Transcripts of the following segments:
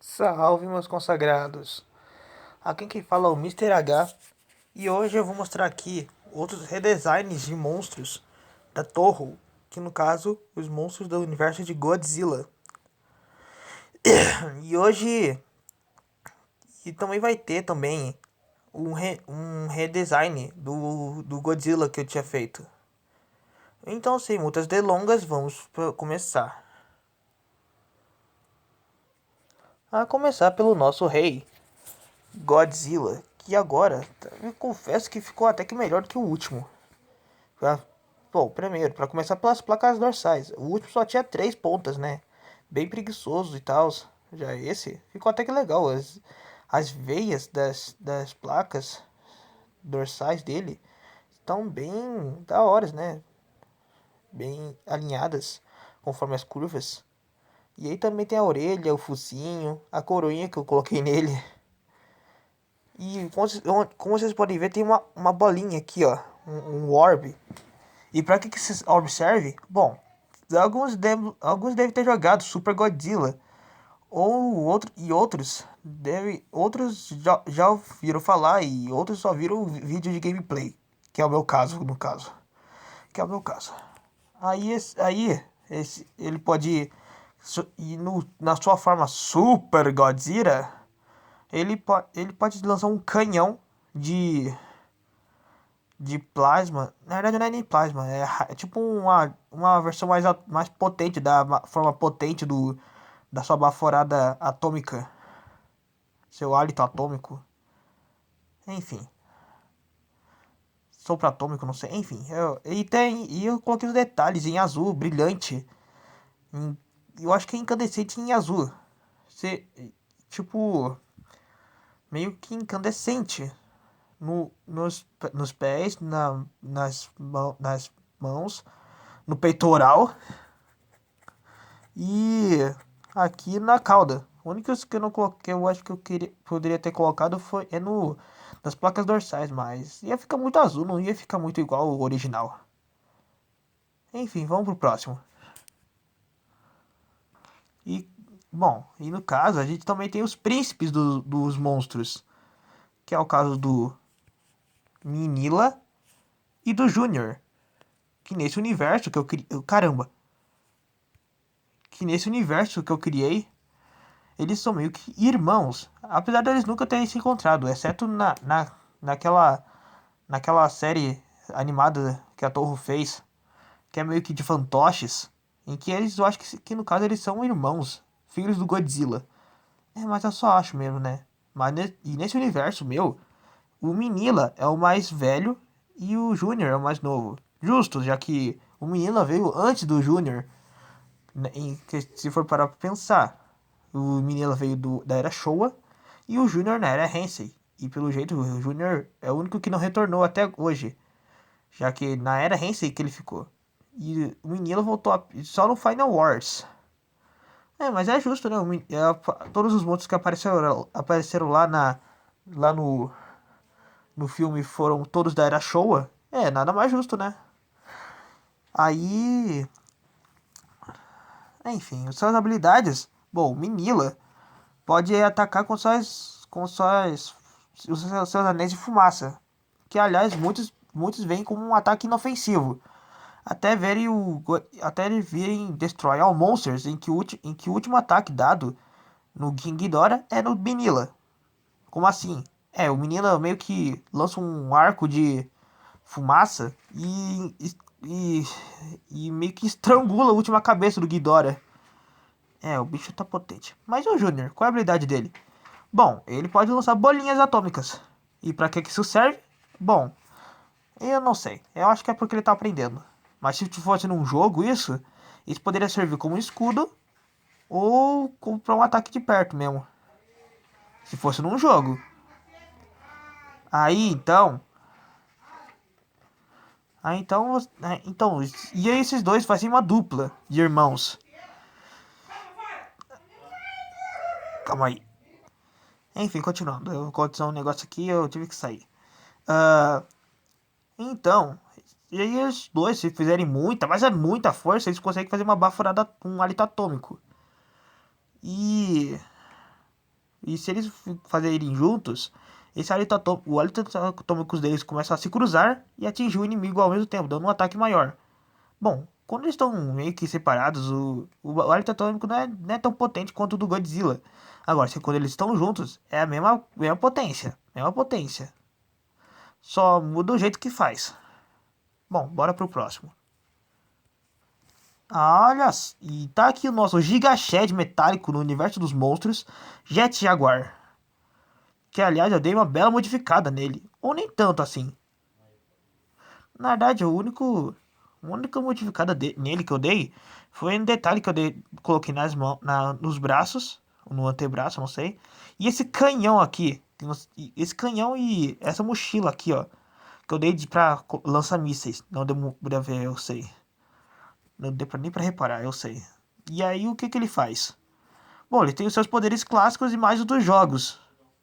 Salve, meus consagrados! Aqui quem fala é o Mister H e hoje eu vou mostrar aqui outros redesigns de monstros da Toho, que no caso, os monstros do universo de Godzilla. E hoje e também vai ter também um redesign do Godzilla que eu tinha feito. Então, sem muitas delongas, vamos começar. A começar pelo nosso rei, Godzilla, que agora eu confesso que ficou até que melhor do que o último. Bom, primeiro, para começar pelas placas dorsais. O último só tinha 3 pontas, né? Bem preguiçoso e tal. Já esse ficou até que legal. As veias das placas dorsais dele estão bem da hora, né? Bem alinhadas conforme as curvas. E aí também tem a orelha, o focinho, a coroinha que eu coloquei nele. E como vocês podem ver, tem uma bolinha aqui, ó. Um orb. E pra que esse orb serve? Bom, alguns devem ter jogado Super Godzilla. Outros já ouviram falar e outros só viram vídeo de gameplay. Que é o meu caso, no caso. Que é o meu caso. Ele pode ir na sua forma Super Godzilla. Ele pode lançar um canhão de plasma. Na verdade não é nem plasma, é tipo uma versão mais potente, forma potente da sua baforada atômica. Seu hálito atômico. Enfim. Sopro atômico, não sei. Enfim. E eu coloquei os detalhes em azul, brilhante. Eu acho que é incandescente em azul. Você, tipo, meio que incandescente. Nos pés, nas mãos, no peitoral e aqui na cauda. O único que eu não coloquei, eu acho que poderia ter colocado é no nas placas dorsais, mas ia ficar muito azul, não ia ficar muito igual o original. Enfim, vamos pro próximo. E bom, e no caso a gente também tem os príncipes dos monstros, que é o caso do Minilla e do Júnior, que nesse universo que eu criei, caramba, que nesse universo que eu criei, eles são meio que irmãos. Apesar deles nunca terem se encontrado, exceto naquela, naquela série animada que a Toho fez, que é meio que de fantoches, em que eles, eu acho que no caso eles são irmãos, filhos do Godzilla. É, mas eu só acho mesmo, né? E nesse universo meu, o Minilla é o mais velho e o Júnior é o mais novo. Justo, já que o Minilla veio antes do Júnior, né, se for parar pra pensar. O Minilla veio da era Showa e o Júnior na era Heisei. E pelo jeito o Júnior é o único que não retornou até hoje, já que na era Heisei que ele ficou. E o Minilla voltou só no Final Wars. É, mas é justo, né? Todos os monstros que apareceram lá no filme foram todos da era Showa. É, nada mais justo, né? Aí, enfim, suas habilidades. Bom, o Minilla pode atacar os seus anéis de fumaça, que aliás muitos veem como um ataque inofensivo, até eles virem Destroy All Monsters, em que o último ataque dado no King Ghidorah é no Minilla. Como assim? É, o Minilla meio que lança um arco de fumaça e meio que estrangula a última cabeça do Ghidorah. É, o bicho tá potente. Mas o Júnior, qual é a habilidade dele? Bom, ele pode lançar bolinhas atômicas. E pra que isso serve? Bom, eu não sei. Eu acho que é porque ele tá aprendendo. Mas se fosse num jogo isso poderia servir como escudo ou pra um ataque de perto mesmo. Se fosse num jogo. Aí então. Então. E aí esses dois fazem uma dupla de irmãos. Calma aí. Enfim, continuando. Eu vou continuar um negócio aqui eu tive que sair. Ah, então, e aí os dois, se fizerem muita, mas é muita força, eles conseguem fazer uma baforada, um hálito atômico. E E se eles fazerem juntos, o hálito atômicos deles começam a se cruzar e atingir o inimigo ao mesmo tempo, dando um ataque maior. Bom, quando eles estão meio que separados, o hálito atômico não é tão potente quanto o do Godzilla. Agora, se quando eles estão juntos, é a mesma potência. Mesma potência. Só muda o jeito que faz. Bom, bora pro próximo. Olha, e tá aqui o nosso Giga Shed metálico no universo dos monstros, Jet Jaguar. Que aliás eu dei uma bela modificada nele. Ou nem tanto assim. Na verdade, a única modificada nele que eu dei foi um detalhe que coloquei nos braços, no antebraço, não sei. E esse canhão aqui, esse canhão e essa mochila aqui, ó, que eu dei pra lançar mísseis. Não deu pra ver, eu sei. Não deu nem pra reparar, eu sei. E aí o que que ele faz? Bom, ele tem os seus poderes clássicos e mais os dos jogos.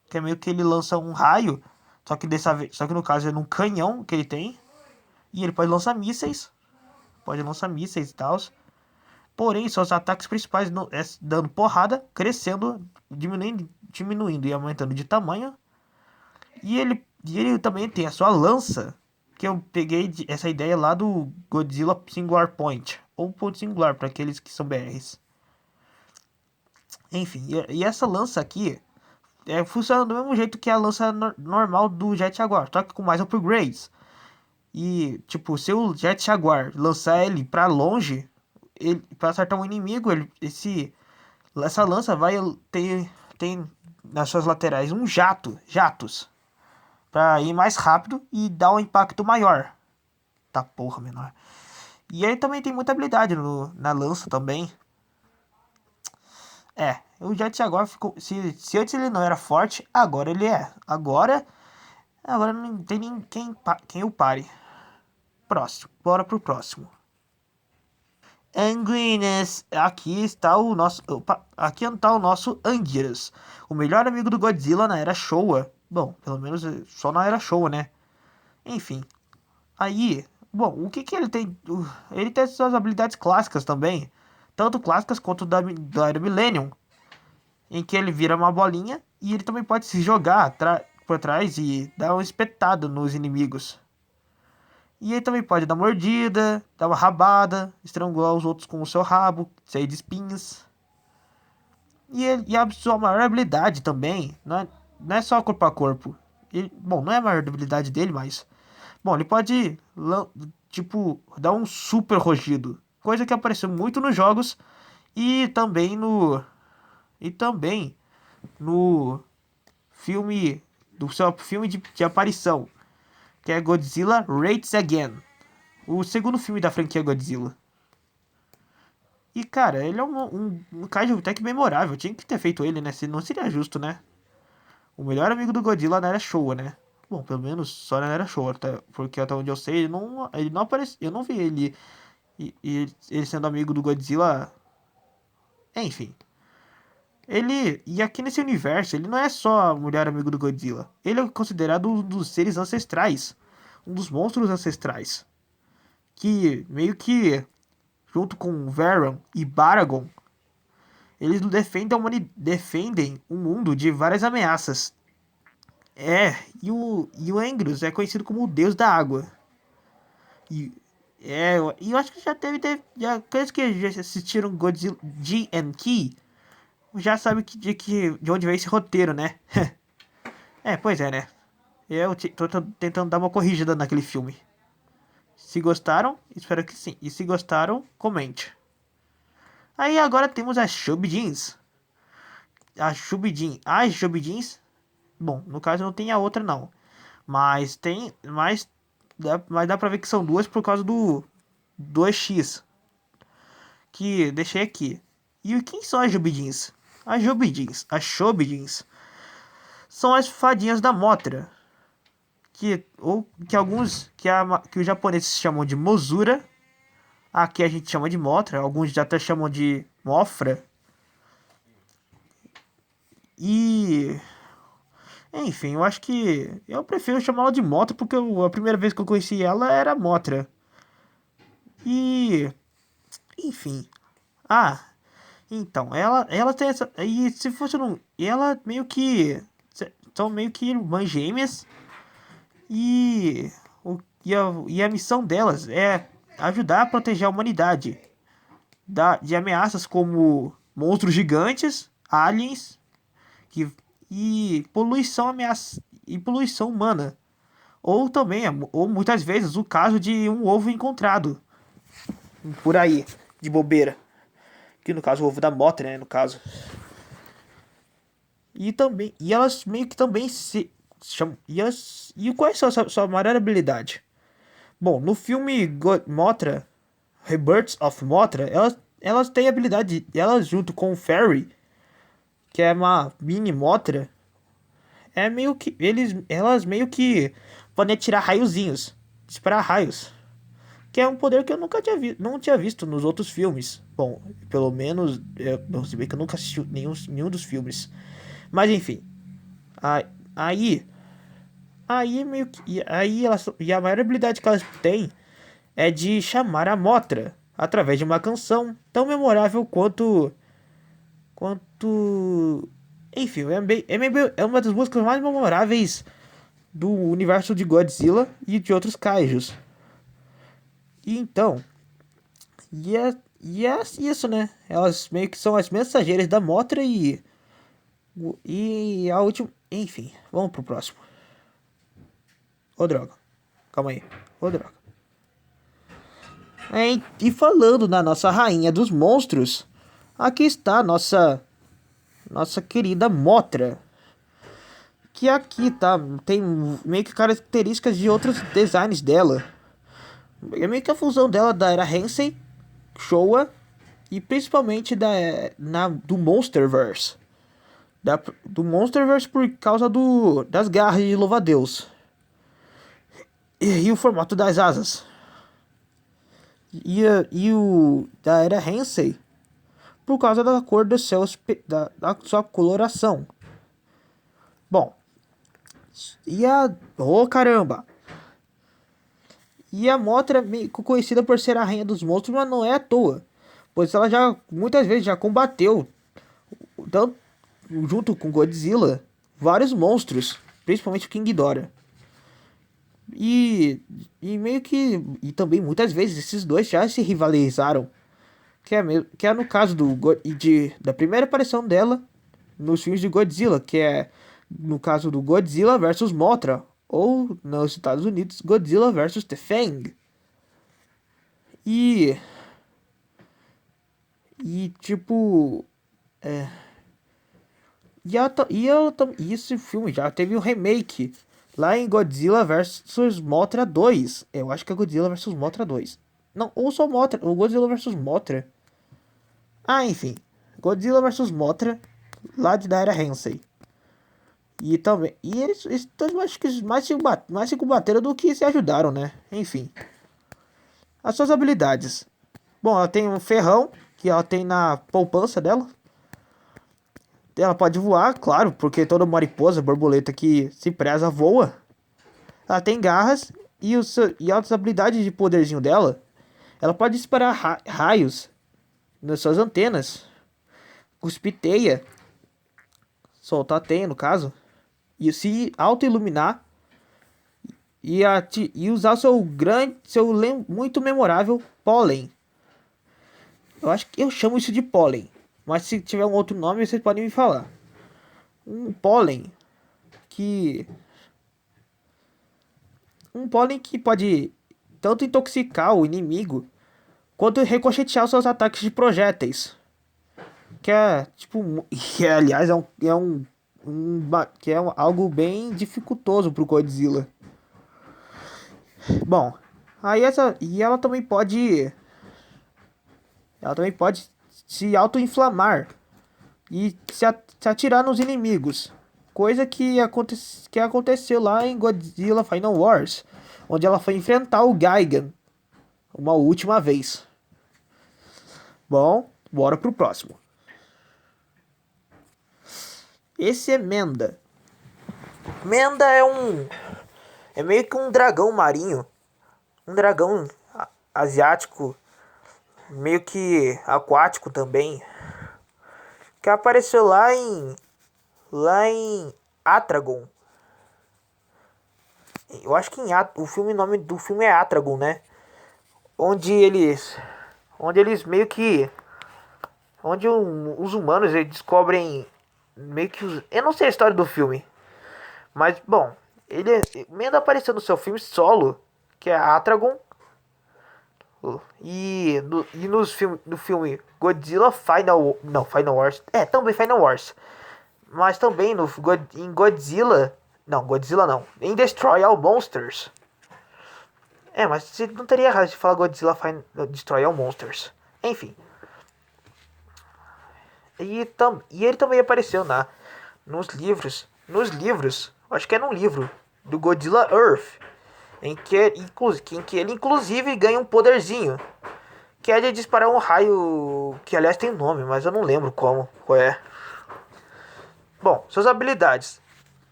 Que é meio que ele lança um raio, só que dessa vez, só que no caso é num canhão que ele tem. E ele pode lançar mísseis e tal. Porém, seus ataques principais é dando porrada, crescendo, diminuindo e aumentando de tamanho. E ele também tem a sua lança, que eu peguei essa ideia lá do Godzilla Singular Point, ou Ponto Singular para aqueles que são BRs. Enfim, e essa lança aqui funciona do mesmo jeito que a lança normal do Jet Jaguar, só que com mais upgrades. E, tipo, se o Jet Jaguar lançar ele pra longe, pra acertar um inimigo, essa lança vai tem nas suas laterais jatos, pra ir mais rápido e dar um impacto maior. Tá porra, menor. E ele também tem muita habilidade na lança também. O Jet Jaguar ficou. Se antes ele não era forte, agora ele é. Agora não tem ninguém quem o pare. Próximo, bora pro próximo. Anguiness, aqui está o nosso Anguirus, o melhor amigo do Godzilla na era Showa. Bom, pelo menos só na era Showa, né? Enfim, aí, bom, o que que ele tem? Ele tem suas habilidades clássicas também, tanto clássicas quanto da era Millennium, em que ele vira uma bolinha e ele também pode se jogar por trás e dar uma espetada nos inimigos. E ele também pode dar mordida, dar uma rabada, estrangular os outros com o seu rabo, cheio de espinhos. E a sua maior habilidade também, não é só corpo a corpo. Bom, não é a maior habilidade dele, mas... Bom, ele pode, tipo, dar um super rugido. Coisa que apareceu muito nos jogos e também no filme... Do seu filme de aparição, que é Godzilla Rates Again. O segundo filme da franquia Godzilla. E, cara, ele é um kaiju até que memorável. Tinha que ter feito ele, né? Não seria justo, né? O melhor amigo do Godzilla na era Showa, né? Bom, pelo menos só na era Showa. Porque até onde eu sei, ele não apareceu. Eu não vi ele sendo amigo do Godzilla. Enfim. E aqui nesse universo, ele não é só o melhor amigo do Godzilla. Ele é considerado um dos seres ancestrais. Um dos monstros ancestrais. Que meio que junto com Varan e Baragon, eles defendem o mundo de várias ameaças. E o Angrus é conhecido como o deus da água. E, eu acho que já aqueles que já assistiram Godzilla G and Key já sabem de onde vem esse roteiro, né? Pois é, né? Tô tentando dar uma corrigida naquele filme. Se gostaram, espero que sim. E se gostaram, comente. Aí agora temos as Shobijins. As Shobijins. Bom, no caso não tem a outra não. Mas tem. Mas dá pra ver que são duas por causa do 2x. Que deixei aqui. E quem são as Shobijins? As Shobijins são as fadinhas da Mothra. Que os japoneses chamam de Mozura. Aqui a gente chama de Mothra, alguns já até chamam de Mofra. E... Enfim, eu acho que... Eu prefiro chamá-la de Mothra porque a primeira vez que eu conheci ela era Mothra. E... Enfim. Então, ela tem essa. E se fosse um. Ela meio que. São meio que irmãs gêmeas. E. E a missão delas é ajudar a proteger a humanidade de ameaças como monstros gigantes, aliens que, e poluição ameaça e poluição humana. Ou também, ou muitas vezes, o caso de um ovo encontrado por aí, de bobeira. Que no caso o ovo da Mothra, né, no caso. E elas meio que também se chamam. E qual é a sua maior habilidade? Bom, no filme Mothra, Rebirth of Mothra, elas têm habilidade. Elas junto com o Fairy, que é uma mini Mothra, é meio que. Elas meio que podem atirar raiozinhos. Disparar raios. Que é um poder que eu nunca não tinha visto nos outros filmes. Bom, pelo menos. Se bem que eu nunca assisti nenhum dos filmes. Mas enfim. Aí. Aí meio que. E a maior habilidade que elas têm é de chamar a Mothra através de uma canção tão memorável quanto. Enfim, é uma das músicas mais memoráveis do universo de Godzilla e de outros kaijus. E então, e é isso, né? Elas meio que são as mensageiras da Mothra e a última. Enfim, vamos pro próximo. Ô droga, calma aí. Ô droga. E falando na nossa rainha dos monstros, aqui está a nossa querida Mothra. Que aqui tá, tem meio que características de outros designs dela. É meio que a fusão dela da era Heisei, Showa e principalmente do Monsterverse. Do Monsterverse por causa das garras de louva-a-Deus. E o formato das asas. E o da era Heisei por causa da cor dos seus, da sua coloração. Bom, oh caramba! E a Mothra é meio conhecida por ser a rainha dos monstros, mas não é à toa. Pois ela já muitas vezes já combateu, tanto, junto com Godzilla, vários monstros, principalmente o King Ghidorah. E meio que. E também muitas vezes esses dois já se rivalizaram. Que é no caso da primeira aparição dela nos filmes de Godzilla, que é no caso do Godzilla versus Mothra, ou nos Estados Unidos, Godzilla versus The Fang. E tipo, e esse filme já teve um remake lá em Godzilla versus Mothra 2. Eu acho que é Godzilla versus Mothra 2. Não, ou só Mothra, ou Godzilla versus Mothra. Ah, enfim, Godzilla versus Mothra lá da era Heisei. E também. E eles acho que mais se combateram do que se ajudaram, né? Enfim. As suas habilidades. Bom, ela tem um ferrão, que ela tem na poupança dela. Ela pode voar, claro, porque toda mariposa, borboleta que se preza voa. Ela tem garras e altas habilidades de poderzinho dela. Ela pode disparar raios nas suas antenas. Cuspir teia. Soltar teia, no caso. E se auto-iluminar e usar seu muito memorável pólen. Eu acho que eu chamo isso de pólen, mas se tiver um outro nome vocês podem me falar. Que um pólen que pode tanto intoxicar o inimigo quanto ricochetear seus ataques de projéteis. Que é tipo, que aliás é algo bem dificultoso pro Godzilla. Bom, ela também pode se auto-inflamar e se atirar nos inimigos, coisa que aconteceu lá em Godzilla Final Wars, onde ela foi enfrentar o Gigan uma última vez. Bom, bora pro próximo. Esse é Menda. Menda é meio que um dragão marinho. Um dragão asiático. Meio que aquático também. que apareceu lá em Atragon. Eu acho que o nome do filme é Atragon, né? Onde eles meio que os humanos eles descobrem meio que eu não sei a história do filme, mas bom, ele mesmo apareceu no seu filme solo, que é Atragon, no filme Godzilla Final, não, Final Wars, também Final Wars, mas também em Godzilla não, em Destroy All Monsters. Mas você não teria errado de falar Godzilla Destroy All Monsters. Enfim. E ele também apareceu nos livros. Nos livros, acho que é num livro do Godzilla Earth, em que ele inclusive ganha um poderzinho, que é de disparar um raio, que aliás tem nome, mas eu não lembro qual é. Bom, suas habilidades.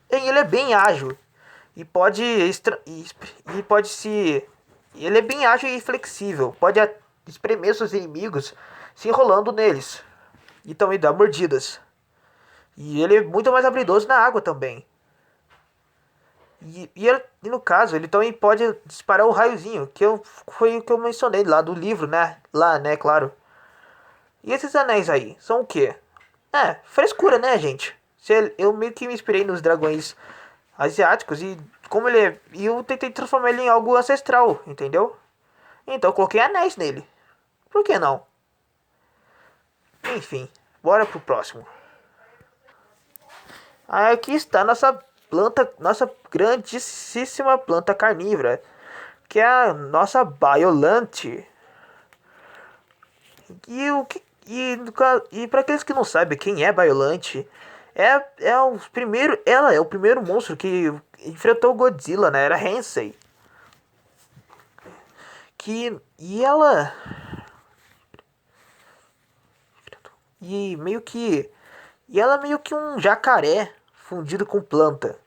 Ele é bem ágil e pode e pode se ele é bem ágil e flexível, pode espremer seus inimigos se enrolando neles e também dar mordidas. E ele é muito mais habilidoso na água também. E no caso, ele também pode disparar o raiozinho, foi o que eu mencionei lá do livro, né? Lá, né, claro. E esses anéis aí, são o quê? Frescura, né, gente? Eu meio que me inspirei nos dragões asiáticos e eu tentei transformar ele em algo ancestral, entendeu? Então eu coloquei anéis nele. Por que não? Enfim, bora pro próximo. Aqui está nossa grandíssima planta carnívora, que é a nossa Biolante. E para aqueles que não sabem quem é Biolante, ela é o primeiro monstro que enfrentou Godzilla na era Heisei. Que e ela e meio que e ela é meio que um jacaré fundido com planta.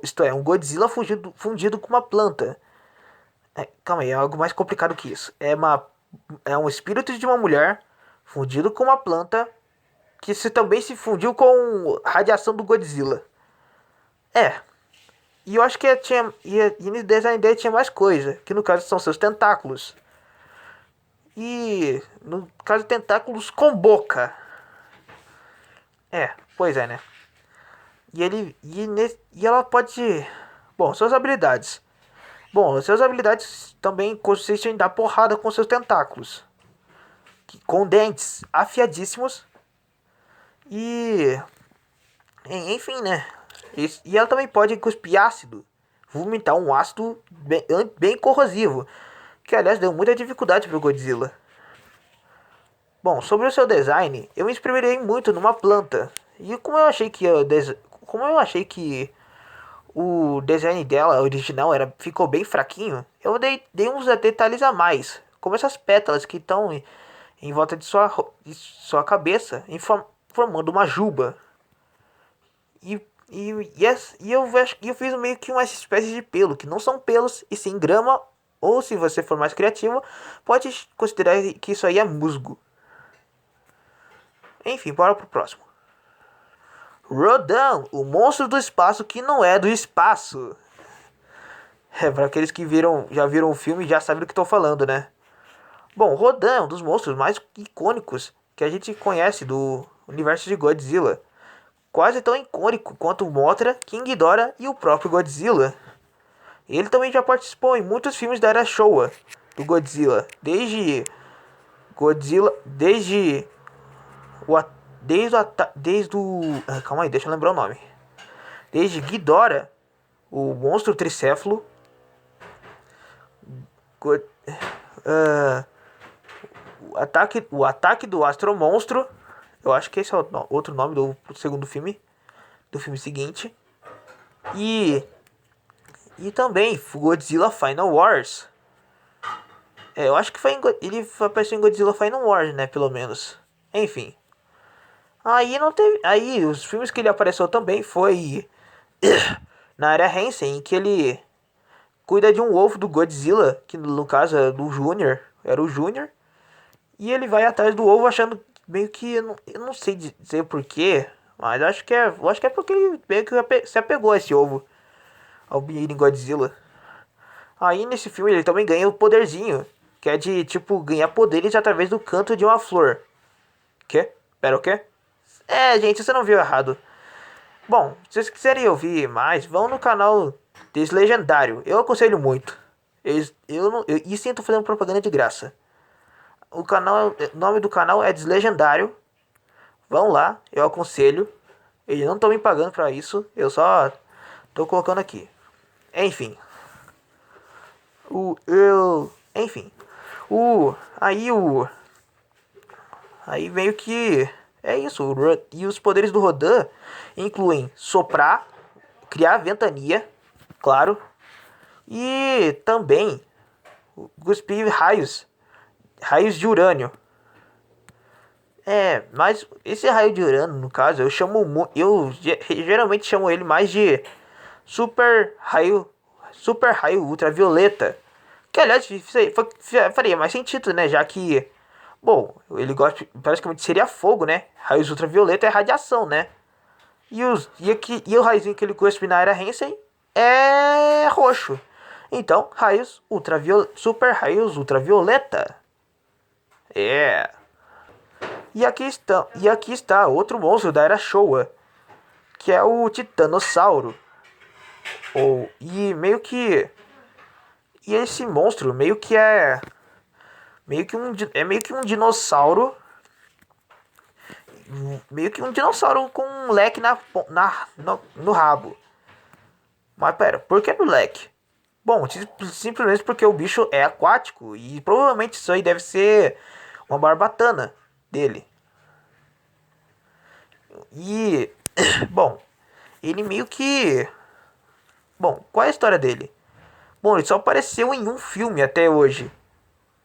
Isto é, um Godzilla fundido com uma planta. Calma aí, é algo mais complicado que isso. É um espírito de uma mulher fundido com uma planta que também se fundiu com radiação do Godzilla. É. E eu acho que no design dele tinha mais coisa, que no caso são seus tentáculos. E no caso tentáculos com boca. Pois é, né? E ela pode. Bom, suas habilidades. Bom, suas habilidades também consistem em dar porrada com seus tentáculos. Com dentes afiadíssimos. E. Enfim, né? E ela também pode cuspir ácido. Vomitar um ácido bem corrosivo. Que aliás deu muita dificuldade pro Godzilla. Bom, sobre o seu design, eu me inspirei muito numa planta. E como eu achei que o design dela original ficou bem fraquinho, eu dei uns detalhes a mais, como essas pétalas que estão em volta de sua cabeça, formando uma juba. E eu fiz meio que uma espécie de pelo, que não são pelos, e sim grama, ou se você for mais criativo, pode considerar que isso aí é musgo. Enfim, bora pro próximo. Rodan, o monstro do espaço que não é do espaço. Para aqueles que já viram o filme já sabem do que estou falando, né? Bom, Rodan é um dos monstros mais icônicos que a gente conhece do universo de Godzilla. Quase tão icônico quanto o Mothra, King Ghidorah e o próprio Godzilla. Ele também já participou em muitos filmes da era Showa do Godzilla, desde o calma aí, deixa eu lembrar o nome. Desde Ghidorah, o monstro tricéfalo, o ataque do Astro Monstro. Eu acho que esse é o outro nome do segundo filme, do filme seguinte. E também Godzilla Final Wars. Eu acho que ele apareceu em Godzilla Final Wars, né, pelo menos. Enfim. Aí não teve, aí os filmes que ele apareceu também foi na era Heisei, em que ele cuida de um ovo do Godzilla, que no caso era o Júnior, e ele vai atrás do ovo achando meio que eu não sei dizer porquê, mas eu acho que é porque ele meio que se apegou a esse ovo, ao Mini Godzilla. Aí nesse filme ele também ganha o poderzinho, que é de tipo ganhar poderes através do canto de uma flor. Quê? Pera, o quê? É, gente, você não viu errado. Bom, se vocês quiserem ouvir mais, vão no canal Deslegendário. Eu aconselho muito. Eu, não, eu, e sinto fazendo propaganda de graça. O nome do canal é Deslegendário. Vão lá, eu aconselho. Eles não estão me pagando pra isso. Eu só tô colocando aqui. Enfim. Enfim. O. Aí o. Aí meio que. É isso. E os poderes do Rodan incluem soprar, criar ventania, claro. E também cuspir raios. Raios de urânio. É, mas esse raio de urânio, no caso, eu geralmente chamo ele mais de super raio, super raio ultravioleta. Que aliás faria mais sentido, né? Já que, bom, ele gosta, praticamente seria fogo, né? Raios ultravioleta é radiação, né? E o raiozinho que ele cuspe na era Hansen é roxo. Então, super raios ultravioleta. É. E aqui está outro monstro da era Showa, que é o Titanossauro. E meio que e esse monstro meio que um dinossauro, com um leque no rabo. Mas pera, por que no leque? Bom, simplesmente porque o bicho é aquático e provavelmente isso aí deve ser uma barbatana dele. E bom, ele meio que bom, qual é a história dele? Bom, ele só apareceu em um filme até hoje,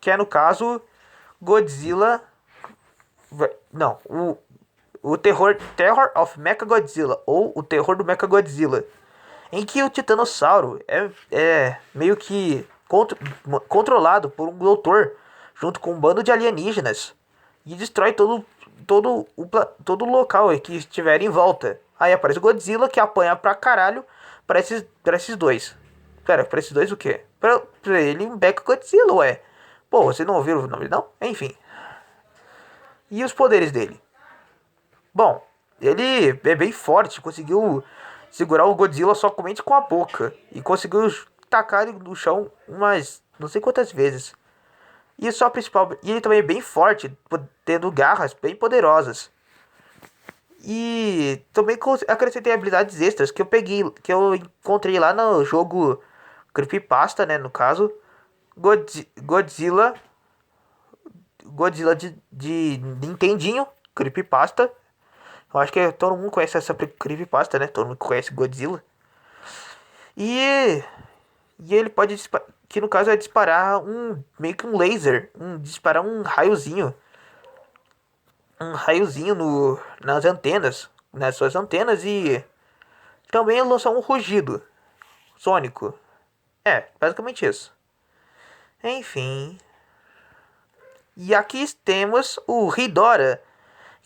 que é no caso Godzilla. Não, o Terror of Mechagodzilla, ou o Terror do Mechagodzilla, em que o Titanossauro é meio que controlado por um doutor, junto com um bando de alienígenas, e destrói todo o local que estiver em volta. Aí aparece o Godzilla, que apanha pra caralho pra esses dois. Pera, pra esses dois o quê? Pra ele, um Mechagodzilla, ué. Pô, vocês não ouviram o nome, não? Enfim. E os poderes dele? Bom, ele é bem forte, conseguiu segurar o Godzilla somente com a boca. E conseguiu tacar ele no chão umas não sei quantas vezes. E só principal. E ele também é bem forte, tendo garras bem poderosas. E também acrescentei habilidades extras que eu encontrei lá no jogo Creepypasta, né? No caso, Godzilla. Godzilla de Nintendinho, Creepypasta. Eu acho que todo mundo conhece essa creepypasta, né? Todo mundo conhece Godzilla. E, e ele pode disparar, que no caso é disparar meio que um laser, disparar um raiozinho nas antenas, nas suas antenas e também lançar um rugido sônico. É, basicamente isso. Enfim. E aqui temos o Ghidorah,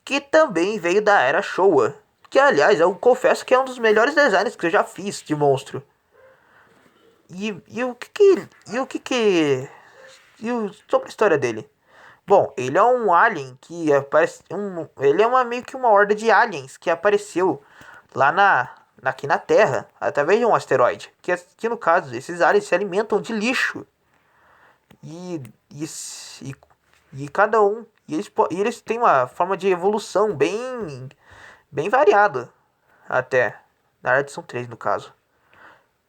que também veio da era Showa. Que aliás, eu confesso que é um dos melhores designs que eu já fiz de monstro. E o que que. E o que que. Sobre a história dele? Bom, ele é um alien que aparece. Ele é meio que uma horda de aliens que apareceu lá aqui na Terra, através de um asteroide. Que no caso, esses aliens se alimentam de lixo. E, e, e, e cada um. E eles têm uma forma de evolução bem variada. Até. Na verdade, são três no caso.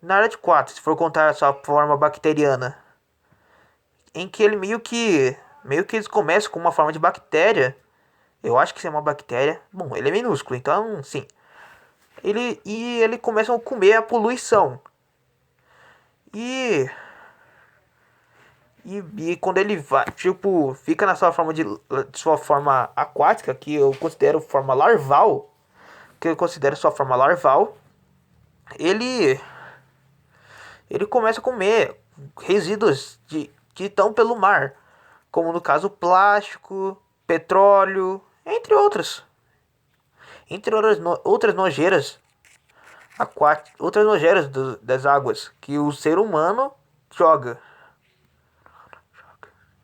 Na verdade, quatro, se for contar a sua forma bacteriana. Em que ele meio que eles começam com uma forma de bactéria. Eu acho que isso é uma bactéria. Bom, ele é minúsculo, então sim. Ele começa a comer a poluição. E e quando ele vai, tipo, fica na sua forma aquática, que eu considero forma larval, ele ele começa a comer resíduos que estão pelo mar, como no caso plástico, petróleo Entre outras. Entre outras nojeiras aquáticas, outras nojeiras das águas que o ser humano joga.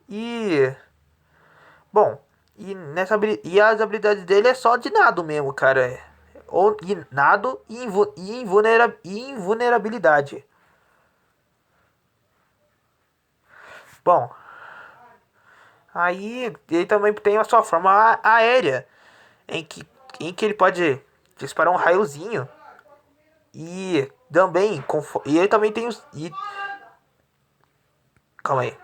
E bom, e as habilidades dele é só de nado mesmo, cara. Ou e nado e invulnerabilidade. Bom, aí ele também tem a sua forma aérea, em que, em que ele pode disparar um raiozinho e também e ele também tem os calma aí.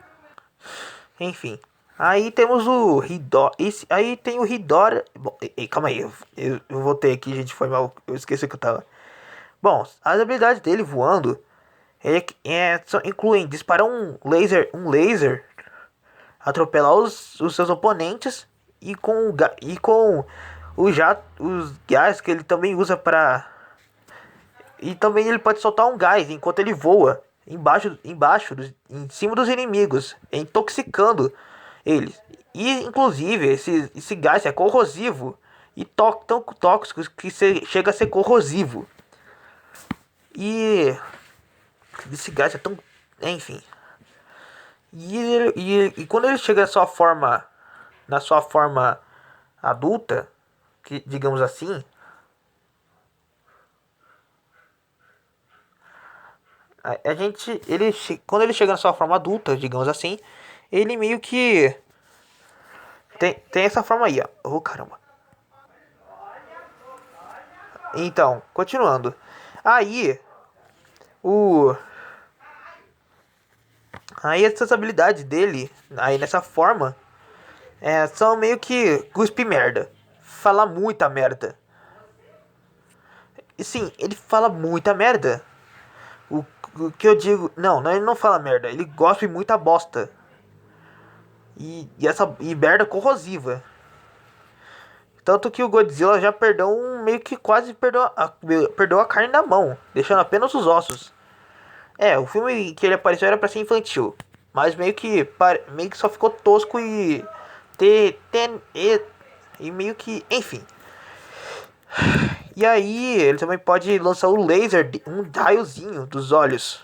Enfim, aí temos o Hidor, aí tem o Hidor. Bom, calma aí, eu voltei aqui, gente, foi mal, eu esqueci que eu tava. Bom, as habilidades dele voando incluem disparar um laser, atropelar os seus oponentes e com os gás que ele também usa para. E também ele pode soltar um gás enquanto ele voa em cima dos inimigos, intoxicando eles. E inclusive esse gás é corrosivo e tão tóxico que chega a ser corrosivo. E esse gás é tão. Enfim. E quando ele chega na sua forma adulta, que digamos assim, a gente, quando ele chega na sua forma adulta, digamos assim, ele meio que tem essa forma aí, ó. Oh, caramba. Então, continuando. Aí, o aí essas habilidades dele, aí nessa forma, são meio que cuspe merda. Fala muita merda. E sim, ele fala muita merda. O, o que eu digo. Não, ele não fala merda. Ele gospe muita bosta. E merda corrosiva. Tanto que o Godzilla já perdeu meio que quase perdeu a carne na mão, deixando apenas os ossos. O filme que ele apareceu era pra ser infantil. Mas meio que só ficou tosco e meio que. Enfim. E aí, ele também pode lançar um laser, um raiozinho dos olhos.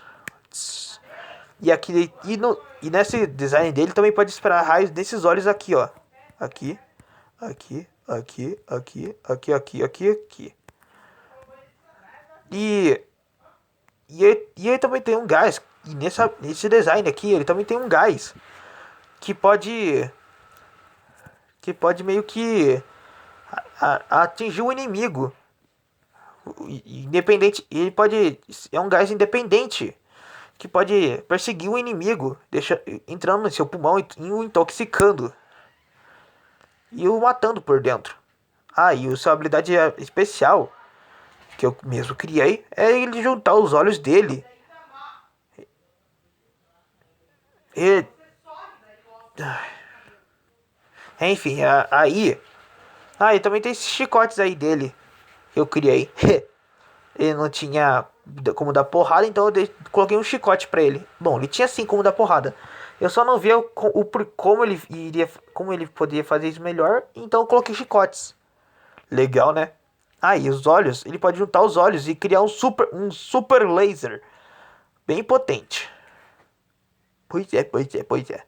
E nesse design dele também pode disparar raios desses olhos aqui, ó. Aqui, aqui. E, e ele também tem um gás. E nesse design aqui, ele também tem um gás que pode. Que pode meio que atingir o inimigo. Independente. Ele pode. É um gás independente. Que pode perseguir o inimigo, entrando no seu pulmão e o intoxicando. E o matando por dentro. E sua habilidade especial, que eu mesmo criei, é ele juntar os olhos dele. E, enfim, aí também tem esses chicotes aí dele que eu criei. Ele não tinha como dar porrada, então coloquei um chicote pra ele. Bom, ele tinha sim como dar porrada. Eu só não via como ele poderia fazer isso melhor, então eu coloquei chicotes. Legal, né? E os olhos, ele pode juntar os olhos e criar um super laser bem potente. Pois é.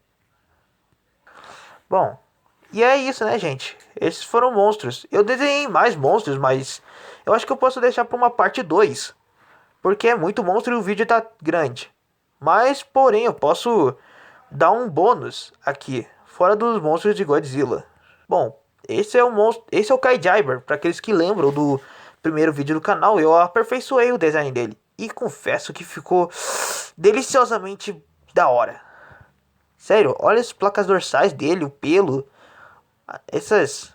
Bom, e é isso, né, gente? Esses foram monstros. Eu desenhei mais monstros, mas eu acho que eu posso deixar para uma parte 2, porque é muito monstro e o vídeo tá grande. Mas, porém, eu posso dar um bônus aqui, fora dos monstros de Godzilla. Bom, esse é o Kaijiber, para aqueles que lembram do primeiro vídeo do canal, eu aperfeiçoei o design dele e confesso que ficou deliciosamente da hora. Sério, olha as placas dorsais dele, o pelo, essas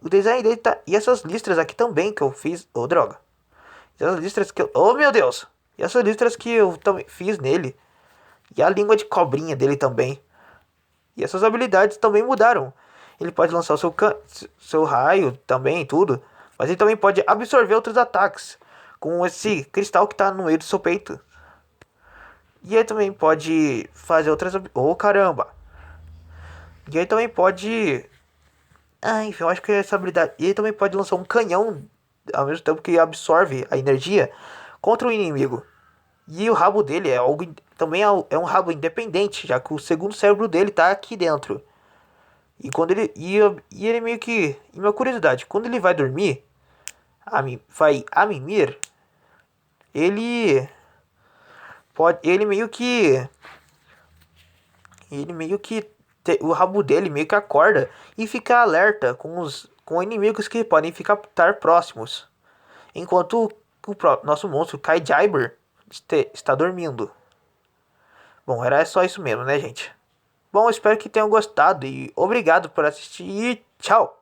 o design dele tá e essas listras aqui também que eu fiz, droga. Essas listras que eu, meu Deus. E essas listras que eu também fiz nele. E a língua de cobrinha dele também. E essas habilidades também mudaram. Ele pode lançar o seu raio também, tudo. Mas ele também pode absorver outros ataques. Com esse cristal que tá no meio do seu peito. E ele também pode fazer outras. Oh, caramba! E ele também pode Ah, enfim, eu acho que essa habilidade. Ele também pode lançar um canhão ao mesmo tempo que absorve a energia contra o inimigo. E o rabo dele é algo. Também é um rabo independente, já que o segundo cérebro dele tá aqui dentro. E quando ele. E ele meio que. E uma curiosidade, quando ele vai dormir, vai a mimir, ele. Pode. Ele meio que. Ele meio que. O rabo dele meio que acorda e fica alerta com inimigos que podem estar próximos. Enquanto nosso monstro Kaijiber está dormindo. Bom, era só isso mesmo, né, gente? Bom, espero que tenham gostado e obrigado por assistir e tchau!